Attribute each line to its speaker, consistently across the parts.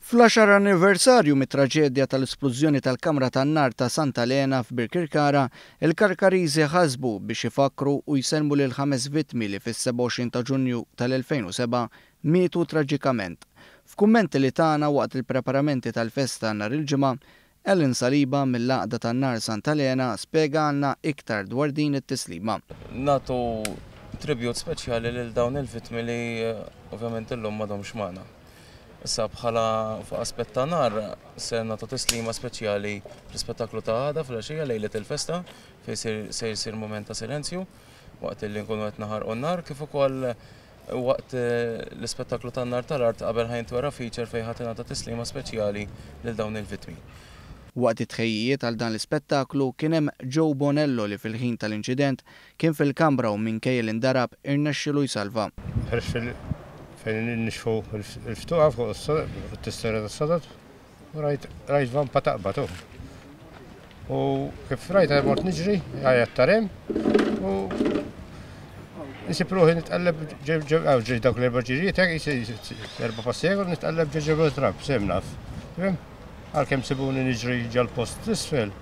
Speaker 1: Fl-10 anniversarju mit-traġedja tal-esplużjoni tal-Kamra tan-Nar ta' Santa Elena f'Birkirkara, il-Karkariżi ħasbu biex ifakru u jselmu lil 5 vittmi li fis-27 ta' Ġunju tal-2007 mietu traġikament. F'kummenti li tagħna waqt il-preparamenti tal-festa nhar il-ġimgħa, Ellen Saliba mill-Għaqda tan-Nar Santa Elena spjega għandna iktar dwar din it-tislima.
Speaker 2: Nagħtu tribut speċjali lil dawn il-vittmi li ovvjament illum m'għadhomx magħna. Issa bħala fuq aspett ta' nar se nagħtu tislima speċjali fl-ispettaklu ta' għada fil-għaxija lejlet il-festa fejn se jsir mument ta' silenzju waqt li nkunu qed naħarqu n-nar kif ukoll waqt l-ispettaklu tan-nar tal-art qabel ħajntwera feature fejn ħadd ingħata tislima speċjali lil dawn il-vittmi.
Speaker 1: Waqt it-tħejjiet għal dan l-ispettaklu kien hemm Joe Bonello li fil-ħin tal-inċident kien fil-kamra u minkejja li ndarab irnexxielu jsalva.
Speaker 3: fejn nixfu il-ftuqa fuq il-tistera tas-sadad u rajt vampa taqbad u kif rajt mort niġri għajat tarem u nisib ruħi nitqalleb ġej dawk l-erba' ġirijiet hekk erba' passiegur nitqalleb ġeġebu trab semnaf. Għalkemm sibuni niġri ġal-post l-isfel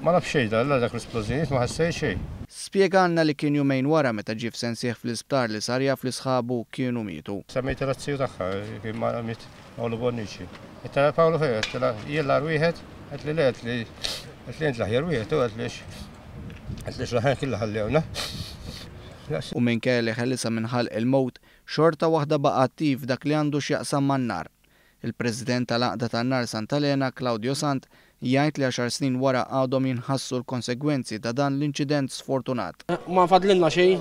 Speaker 3: ma nafx xejn dak l-esplużjonijiet ma ħassejt xejn.
Speaker 1: Spjegalna li kien jumejn wara meta ġie f'sensieħ fl-isptar li sar jaf li sħabu kienu mietu.
Speaker 3: Semmejt il-razziju tagħha kien ma miet Pawlu Bonnici. Qed Pawlu fejn qed jella wieħed qed li le qed li int l-aħjar wieħed u qed li l-aħjar kien ħallewna.
Speaker 1: U minkejja li ħellisa minħalq il-mowt, xorta waħda baqa' attiv dak li għandu x'jaqsam man-nar. Il-President tal-Għaqda tan-Nar Santa Elena, Claudio Sant, jgħid li 10 snin wara għadhom jinħassu l-konsegwenzi ta' dan l-inċident sfortunat.
Speaker 4: Ma fadlilna xejn.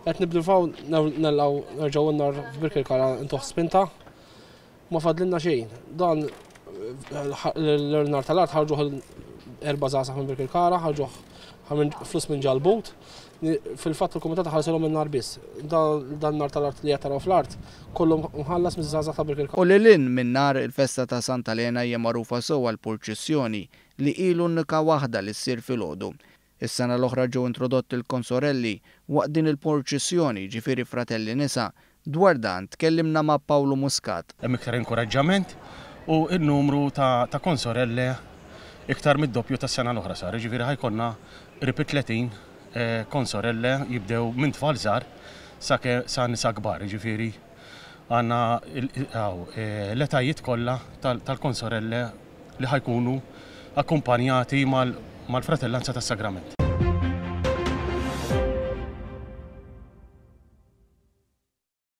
Speaker 4: Qed nibdew nerġgħu n-nar f'Birkirkara intuħ spinta. Ma fadlilna xejn. Dan l-nar tal-art ħarġuh 4 żgħażagħ minn Birkirkara, ħarġuh flus minn ġal-but. Fil-fatt il-Kumitat ħallsilhom in-nar biss. Dan nar tal-art li qed taraw fl-art kollhom mħallas miż-żgħażagħ ta' Birkirkara.
Speaker 1: U lilin minn nar il-festa ta' Santa Elena hija magħrufa sewwa l-purċissjoni li ilu n-nika waħda li ssir filgħodu. Is-sena l-oħra ġew introdotti l-konsorelli waqt din il-purċissjoni ġifieri fratelli nisa dwar dan tkellimna ma' Pawlu Muscat.
Speaker 5: Hemm iktar inkoraġġament u n-numru ta' konsorelle iktar mid-doppju tas-sena l-oħra sar, ġifieri ħajkonna ripet 30 konsorelle jibdew minn tfal żgħar sa nisa kbar, ġifieri għandna l-etajiet kollha tal-konsorelle li ħajkunu akkumpanjati mal-fratellanza tas-sagrament.